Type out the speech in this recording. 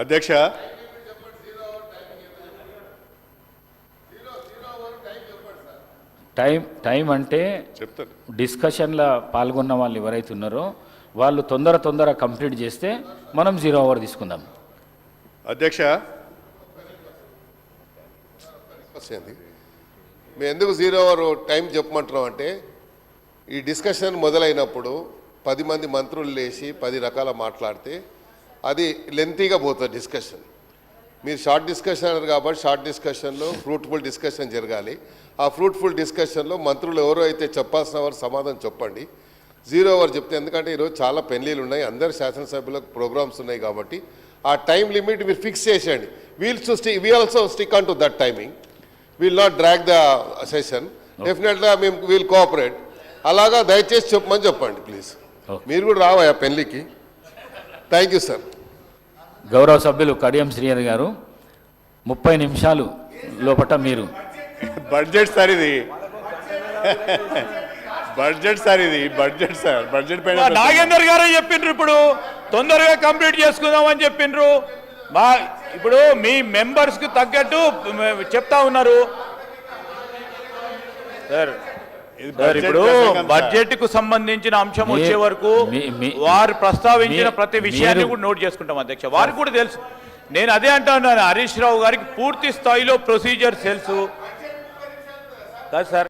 అధ్యక్ష టైం అంటే చెప్తాను. డిస్కషన్లో పాల్గొన్న వాళ్ళు ఎవరైతే ఉన్నారో వాళ్ళు తొందర కంప్లీట్ చేస్తే మనం 0 hour తీసుకుందాం. అధ్యక్ష మేము ఎందుకు 0 hour టైం చెప్పమంటున్నాం అంటే ఈ డిస్కషన్ మొదలైనప్పుడు 10 మంది మంత్రులు లేచి 10 రకాల మాట్లాడితే అది లెంతీగా పోతుంది డిస్కషన్. మీరు షార్ట్ డిస్కషన్ అన్నారు కాబట్టి షార్ట్ డిస్కషన్లో ఫ్రూట్ఫుల్ డిస్కషన్ జరగాలి. ఆ ఫ్రూట్ఫుల్ డిస్కషన్లో మంత్రులు ఎవరో అయితే చెప్పాల్సిన వారు సమాధానం చెప్పండి. 0 hour చెప్తే, ఎందుకంటే ఈరోజు చాలా పెళ్లిళ్ళు ఉన్నాయి, అందరు శాసనసభ్యులకు ప్రోగ్రామ్స్ ఉన్నాయి కాబట్టి ఆ టైం లిమిట్ మీరు ఫిక్స్ చేసేయండి. We also stick on to that timing. Will not drag the session. డెఫినెట్గా మేము విల్ కోఆపరేట్. అలాగా దయచేసి చెప్పమని చెప్పండి ప్లీజ్. మీరు కూడా రావా పెళ్లికి. Thank you sir. గౌరవ సభ్యులు కడియం శ్రీహరి గారు 30 నిమిషాలు లోపట మీరు బడ్జెట్ సార్ ఇది బడ్జెట్ సార్ ఇది బడ్జెట్ సార్ బడ్జెట్ పైన నాగేందర్ గారే చెప్పిండ్రు ఇప్పుడు తొందరగా కంప్లీట్ చేసుకుందామని చెప్పిండ్రు. ఇప్పుడు మీ మెంబర్స్ కి తగ్గట్టు చెప్తా ఉన్నారు సార్. ఇప్పుడు బడ్జెట్ కు సంబంధించిన అంశం వచ్చే వరకు వారు ప్రస్తావించిన ప్రతి విషయాన్ని కూడా నోట్ చేసుకుంటాం అధ్యక్ష. వారికి కూడా తెలుసు. నేను అదే అంటున్నాను, హరీష్ రావు గారికి పూర్తి స్థాయిలో ప్రొసీజర్ తెలుసు కాదు సార్.